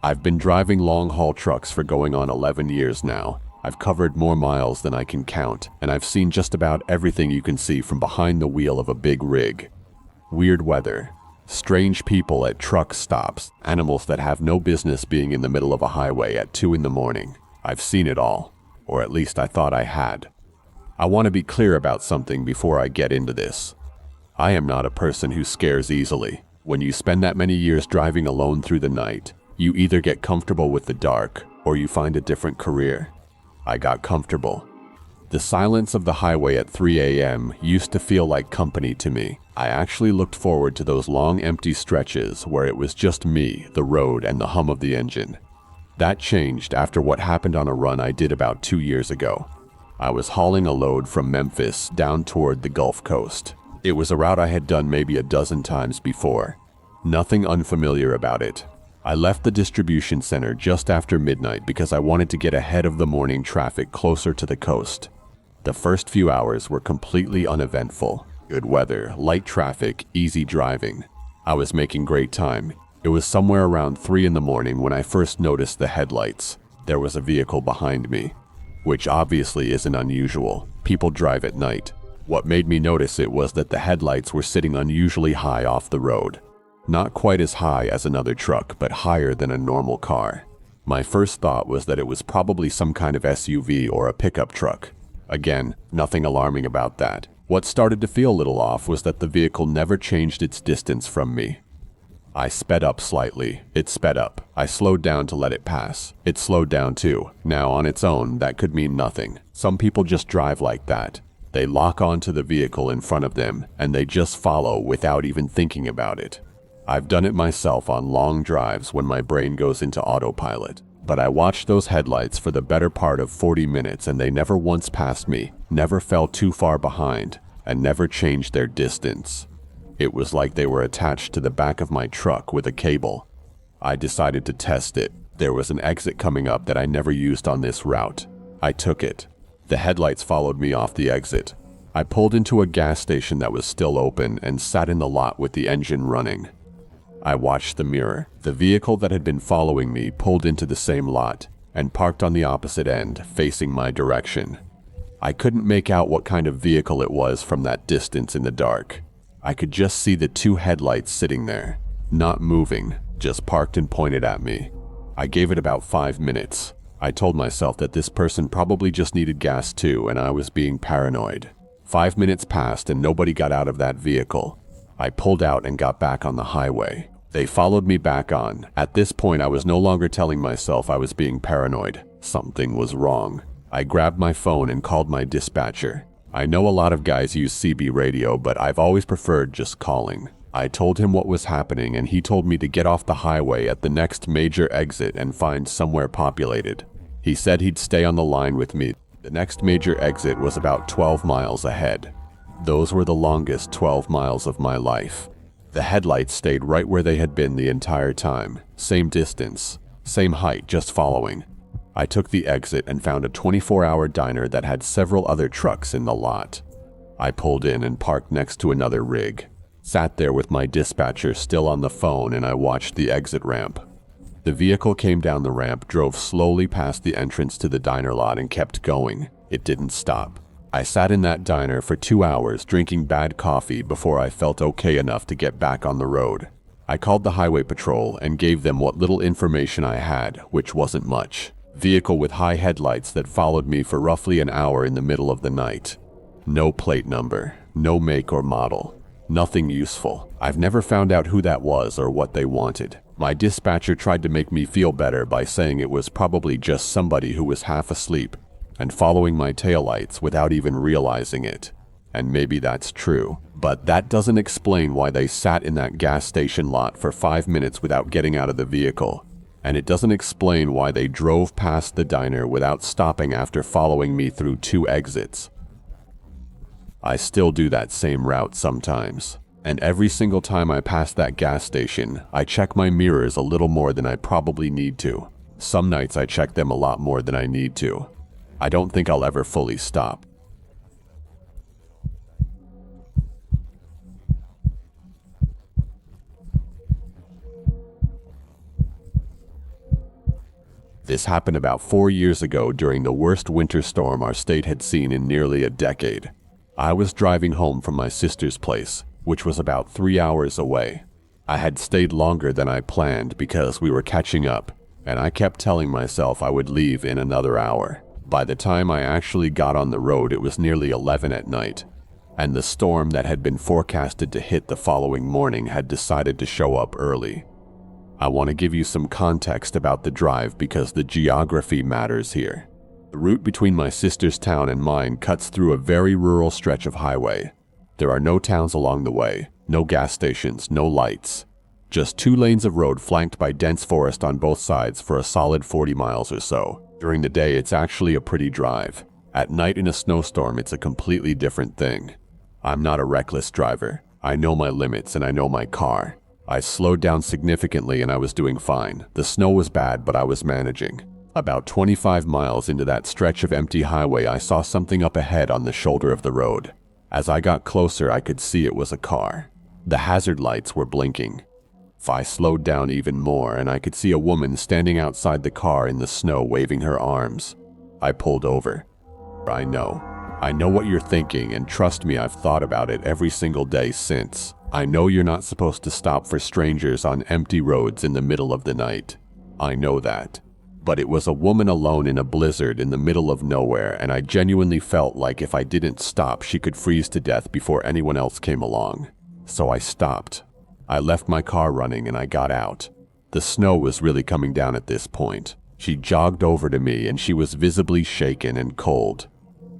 I've been driving long-haul trucks for going on 11 years now. I've covered more miles than I can count, and I've seen just about everything you can see from behind the wheel of a big rig. Weird weather, strange people at truck stops, animals that have no business being in the middle of a highway at 2 in the morning. I've seen it all, or at least I thought I had. I want to be clear about something before I get into this. I am not a person who scares easily. When you spend that many years driving alone through the night, you either get comfortable with the dark or you find a different career. I got comfortable. The silence of the highway at 3 a.m. used to feel like company to me. I actually looked forward to those long empty stretches where it was just me, the road, and the hum of the engine. That changed after what happened on a run I did about 2 years ago. I was hauling a load from Memphis down toward the Gulf Coast. It was a route I had done maybe a dozen times before. Nothing unfamiliar about it. I left the distribution center just after midnight because I wanted to get ahead of the morning traffic closer to the coast. The first few hours were completely uneventful. Good weather, light traffic, easy driving. I was making great time. It was somewhere around 3 in the morning when I first noticed the headlights. There was a vehicle behind me, which obviously isn't unusual. People drive at night. What made me notice it was that the headlights were sitting unusually high off the road. Not quite as high as another truck, but higher than a normal car. My first thought was that it was probably some kind of SUV or a pickup truck. Again, nothing alarming about that. What started to feel a little off was that the vehicle never changed its distance from me. I sped up slightly. It sped up. I slowed down to let it pass. It slowed down too. Now, on its own, that could mean nothing. Some people just drive like that. They lock onto the vehicle in front of them, and they just follow without even thinking about it. I've done it myself on long drives when my brain goes into autopilot. But I watched those headlights for the better part of 40 minutes and they never once passed me, never fell too far behind, and never changed their distance. It was like they were attached to the back of my truck with a cable. I decided to test it. There was an exit coming up that I never used on this route. I took it. The headlights followed me off the exit. I pulled into a gas station that was still open and sat in the lot with the engine running. I watched the mirror. The vehicle that had been following me pulled into the same lot and parked on the opposite end, facing my direction. I couldn't make out what kind of vehicle it was from that distance in the dark. I could just see the 2 headlights sitting there, not moving, just parked and pointed at me. I gave it about 5 minutes. I told myself that this person probably just needed gas too, and I was being paranoid. 5 minutes passed and nobody got out of that vehicle. I pulled out and got back on the highway. They followed me back on. At this point, I was no longer telling myself I was being paranoid. Something was wrong. I grabbed my phone and called my dispatcher. I know a lot of guys use CB radio, but I've always preferred just calling. I told him what was happening and he told me to get off the highway at the next major exit and find somewhere populated. He said he'd stay on the line with me. The next major exit was about 12 miles ahead. Those were the longest 12 miles of my life. The headlights stayed right where they had been the entire time. Same distance, same height, just following. I took the exit and found a 24-hour diner that had several other trucks in the lot. I pulled in and parked next to another rig. Sat there with my dispatcher still on the phone and I watched the exit ramp. The vehicle came down the ramp, drove slowly past the entrance to the diner lot and kept going. It didn't stop. I sat in that diner for 2 hours drinking bad coffee before I felt okay enough to get back on the road. I called the highway patrol and gave them what little information I had, which wasn't much. Vehicle with high headlights that followed me for roughly an hour in the middle of the night. No plate number, no make or model, nothing useful. I've never found out who that was or what they wanted. My dispatcher tried to make me feel better by saying it was probably just somebody who was half asleep and following my taillights without even realizing it. And maybe that's true, but that doesn't explain why they sat in that gas station lot for 5 minutes without getting out of the vehicle. And it doesn't explain why they drove past the diner without stopping after following me through 2 exits. I still do that same route sometimes. And every single time I pass that gas station, I check my mirrors a little more than I probably need to. Some nights I check them a lot more than I need to. I don't think I'll ever fully stop. This happened about 4 years ago during the worst winter storm our state had seen in nearly a decade. I was driving home from my sister's place, which was about 3 hours away. I had stayed longer than I planned because we were catching up, and I kept telling myself I would leave in another hour. By the time I actually got on the road, it was nearly 11 at night, and the storm that had been forecasted to hit the following morning had decided to show up early. I want to give you some context about the drive because the geography matters here. The route between my sister's town and mine cuts through a very rural stretch of highway. There are no towns along the way, no gas stations, no lights. Just 2 lanes of road flanked by dense forest on both sides for a solid 40 miles or so. During the day, it's actually a pretty drive. At night in a snowstorm, it's a completely different thing. I'm not a reckless driver. I know my limits and I know my car. I slowed down significantly and I was doing fine. The snow was bad, but I was managing. About 25 miles into that stretch of empty highway, I saw something up ahead on the shoulder of the road. As I got closer, I could see it was a car. The hazard lights were blinking. I slowed down even more, and I could see a woman standing outside the car in the snow waving her arms. I pulled over. I know what you're thinking, and trust me, I've thought about it every single day since. I know you're not supposed to stop for strangers on empty roads in the middle of the night. I know that. But it was a woman alone in a blizzard in the middle of nowhere, and I genuinely felt like if I didn't stop, she could freeze to death before anyone else came along. So I stopped. I left my car running and I got out. The snow was really coming down at this point. She jogged over to me and she was visibly shaken and cold.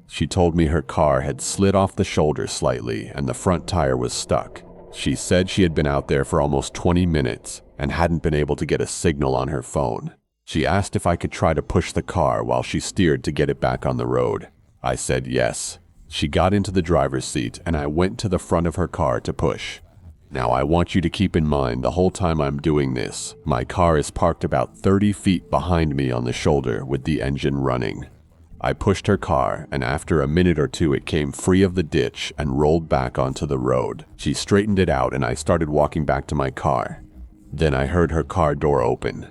She told me her car had slid off the shoulder slightly and the front tire was stuck. She said she had been out there for almost 20 minutes and hadn't been able to get a signal on her phone. She asked if I could try to push the car while she steered to get it back on the road. I said yes. She got into the driver's seat and I went to the front of her car to push. Now I want you to keep in mind the whole time I'm doing this, my car is parked about 30 feet behind me on the shoulder with the engine running. I pushed her car, and after a minute or two it came free of the ditch and rolled back onto the road. She straightened it out and I started walking back to my car. Then I heard her car door open.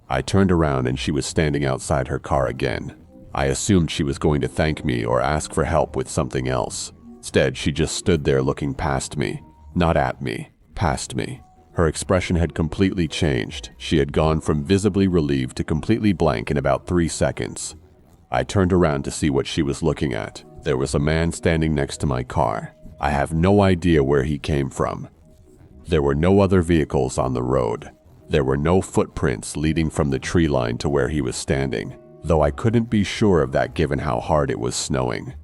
I turned around and she was standing outside her car again. I assumed she was going to thank me or ask for help with something else. Instead, she just stood there looking past me. Not at me, past me. Her expression had completely changed. She had gone from visibly relieved to completely blank in about 3 seconds. I turned around to see what she was looking at. There was a man standing next to my car. I have no idea where he came from. There were no other vehicles on the road. There were no footprints leading from the tree line to where he was standing, though I couldn't be sure of that given how hard it was snowing.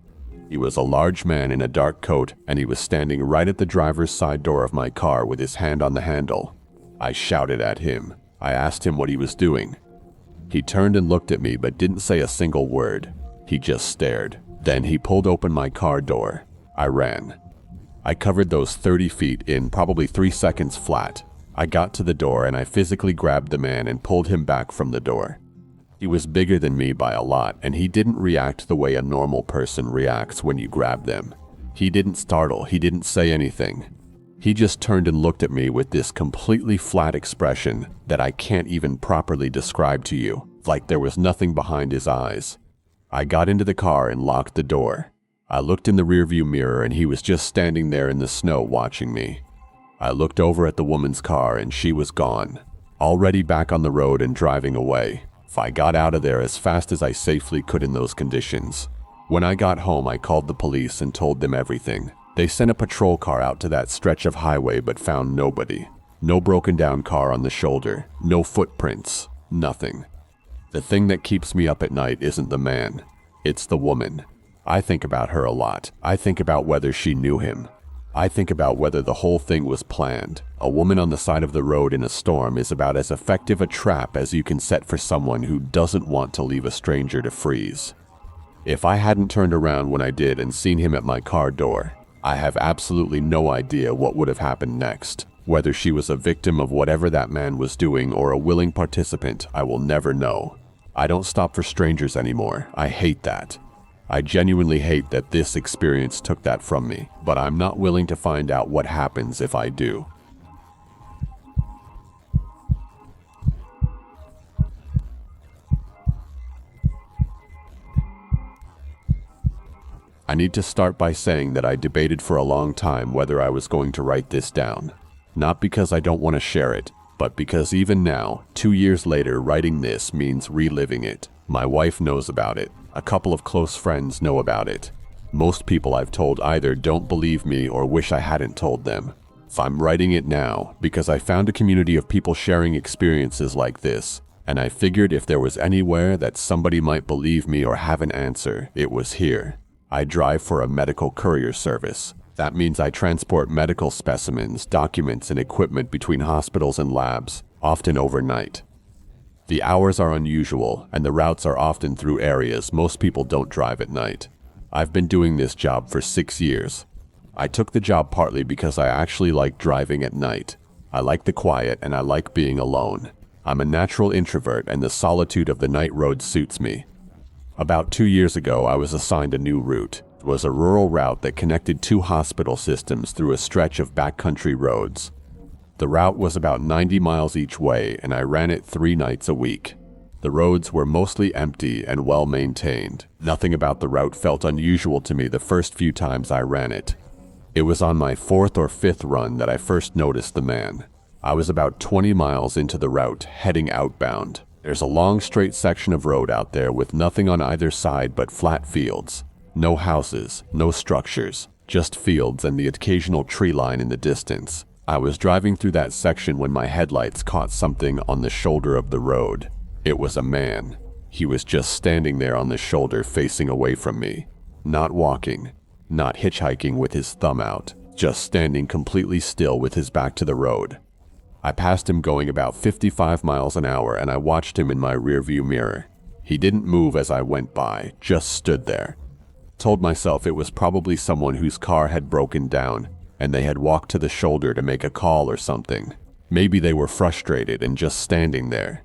He was a large man in a dark coat, and he was standing right at the driver's side door of my car with his hand on the handle. I shouted at him. I asked him what he was doing. He turned and looked at me but didn't say a single word. He just stared. Then he pulled open my car door. I ran. I covered those 30 feet in probably 3 seconds flat. I got to the door and I physically grabbed the man and pulled him back from the door. He was bigger than me by a lot, and he didn't react the way a normal person reacts when you grab them. He didn't startle, he didn't say anything. He just turned and looked at me with this completely flat expression that I can't even properly describe to you, like there was nothing behind his eyes. I got into the car and locked the door. I looked in the rearview mirror and he was just standing there in the snow watching me. I looked over at the woman's car and she was gone, already back on the road and driving away. I got out of there as fast as I safely could in those conditions. When I got home, I called the police and told them everything. They sent a patrol car out to that stretch of highway but found nobody. No broken down car on the shoulder, no footprints, nothing. The thing that keeps me up at night isn't the man, it's the woman. I think about her a lot. I think about whether she knew him. I think about whether the whole thing was planned. A woman on the side of the road in a storm is about as effective a trap as you can set for someone who doesn't want to leave a stranger to freeze. If I hadn't turned around when I did and seen him at my car door, I have absolutely no idea what would have happened next. Whether she was a victim of whatever that man was doing or a willing participant, I will never know. I don't stop for strangers anymore. I hate that. I genuinely hate that this experience took that from me, but I'm not willing to find out what happens if I do. I need to start by saying that I debated for a long time whether I was going to write this down. Not because I don't want to share it, but because even now, 2 years later, writing this means reliving it. My wife knows about it. A couple of close friends know about it. Most people I've told either don't believe me or wish I hadn't told them. I'm writing it now because I found a community of people sharing experiences like this, and I figured if there was anywhere that somebody might believe me or have an answer, it was here. I drive for a medical courier service. That means I transport medical specimens, documents, and equipment between hospitals and labs, often overnight. The hours are unusual, and the routes are often through areas most people don't drive at night. I've been doing this job for 6 years. I took the job partly because I actually like driving at night. I like the quiet and I like being alone. I'm a natural introvert and the solitude of the night road suits me. About 2 years ago, I was assigned a new route. It was a rural route that connected 2 hospital systems through a stretch of backcountry roads. The route was about 90 miles each way and I ran it 3 nights a week. The roads were mostly empty and well maintained. Nothing about the route felt unusual to me the first few times I ran it. It was on my 4th or 5th run that I first noticed the man. I was about 20 miles into the route, heading outbound. There's a long straight section of road out there with nothing on either side but flat fields. No houses, no structures, just fields and the occasional tree line in the distance. I was driving through that section when my headlights caught something on the shoulder of the road. It was a man. He was just standing there on the shoulder facing away from me. Not walking. Not hitchhiking with his thumb out, just standing completely still with his back to the road. I passed him going about 55 miles an hour and I watched him in my rearview mirror. He didn't move as I went by, just stood there. Told myself it was probably someone whose car had broken down and they had walked to the shoulder to make a call or something. Maybe they were frustrated and just standing there.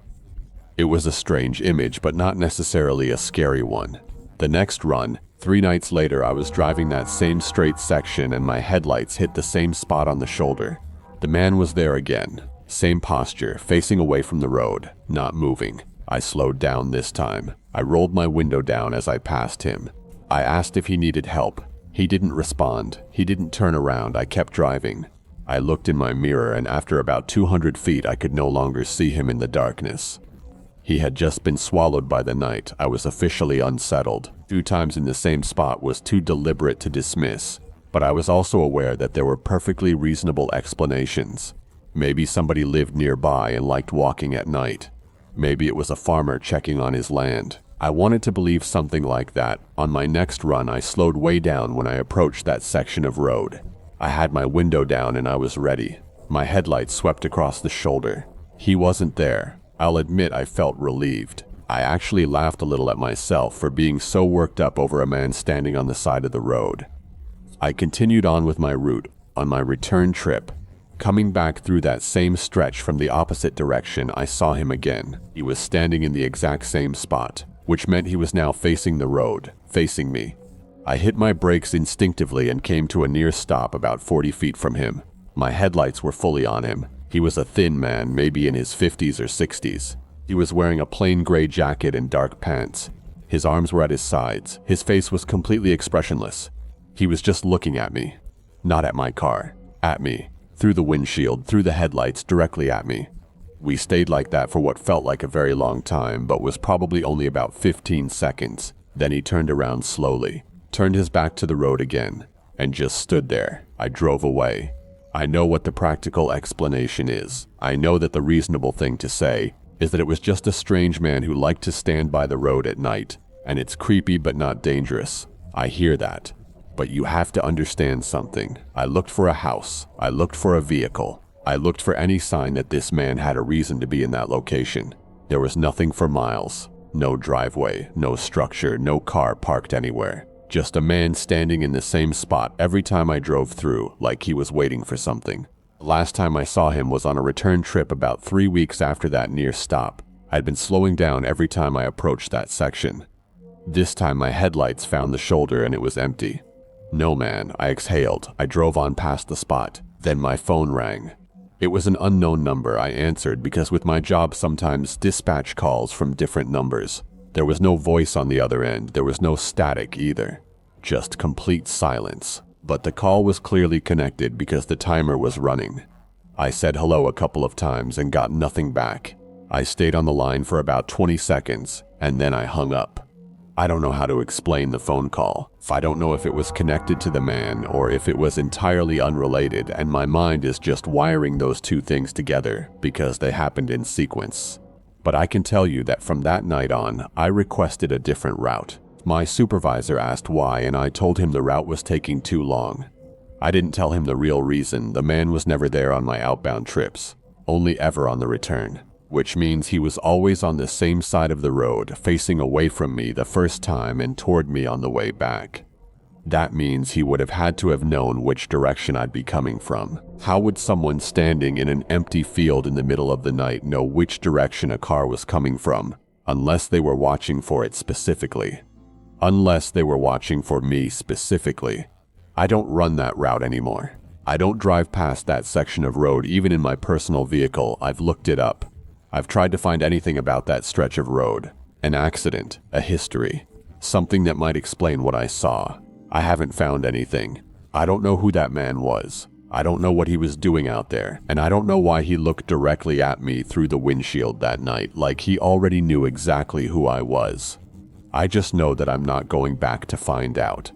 It was a strange image, but not necessarily a scary one. The next run, 3 nights later, I was driving that same straight section and my headlights hit the same spot on the shoulder. The man was there again. Same posture, facing away from the road, not moving. I slowed down this time. I rolled my window down as I passed him. I asked if he needed help. He didn't respond. He didn't turn around. I kept driving. I looked in my mirror and after about 200 feet I could no longer see him in the darkness. He had just been swallowed by the night. I was officially unsettled. 2 times in the same spot was too deliberate to dismiss, but I was also aware that there were perfectly reasonable explanations. Maybe somebody lived nearby and liked walking at night. Maybe it was a farmer checking on his land. I wanted to believe something like that. On my next run, I slowed way down when I approached that section of road. I had my window down and I was ready. My headlights swept across the shoulder. He wasn't there. I'll admit I felt relieved. I actually laughed a little at myself for being so worked up over a man standing on the side of the road. I continued on with my route. On my return trip, coming back through that same stretch from the opposite direction, I saw him again. He was standing in the exact same spot, which meant he was now facing the road, facing me. I hit my brakes instinctively and came to a near stop about 40 feet from him. My headlights were fully on him. He was a thin man, maybe in his 50s or 60s. He was wearing a plain gray jacket and dark pants. His arms were at his sides. His face was completely expressionless. He was just looking at me. Not at my car. At me. Through the windshield, through the headlights, directly at me. We stayed like that for what felt like a very long time, but was probably only about 15 seconds. Then he turned around slowly, turned his back to the road again, and just stood there. I drove away. I know what the practical explanation is. I know that the reasonable thing to say is that it was just a strange man who liked to stand by the road at night, and it's creepy but not dangerous. I hear that. But you have to understand something. I looked for a house. I looked for a vehicle. I looked for any sign that this man had a reason to be in that location. There was nothing for miles. No driveway, no structure, no car parked anywhere. Just a man standing in the same spot every time I drove through, like he was waiting for something. The last time I saw him was on a return trip about 3 weeks after that near stop. I'd been slowing down every time I approached that section. This time my headlights found the shoulder and it was empty. No man, I exhaled. I drove on past the spot. Then my phone rang. It was an unknown number. I answered because with my job sometimes dispatch calls from different numbers. There was no voice on the other end. There was no static either. just complete silence. But the call was clearly connected because the timer was running. I said hello a couple of times and got nothing back. I stayed on the line for about 20 seconds, and then I hung up. I don't know how to explain the phone call. I don't know if it was connected to the man or if it was entirely unrelated, and my mind is just wiring those two things together because they happened in sequence. But I can tell you that from that night on, I requested a different route. My supervisor asked why, and I told him the route was taking too long. I didn't tell him the real reason. The man was never there on my outbound trips, only ever on the return, which means he was always on the same side of the road, facing away from me the first time and toward me on the way back. That means he would have had to have known which direction I'd be coming from. How would someone standing in an empty field in the middle of the night know which direction a car was coming from, unless they were watching for it specifically? Unless they were watching for me specifically. I don't run that route anymore. I don't drive past that section of road even in my personal vehicle. I've looked it up. I've tried to find anything about that stretch of road. An accident, a history, something that might explain what I saw. I haven't found anything. I don't know who that man was. I don't know what he was doing out there, and I don't know why he looked directly at me through the windshield that night like he already knew exactly who I was. I just know that I'm not going back to find out.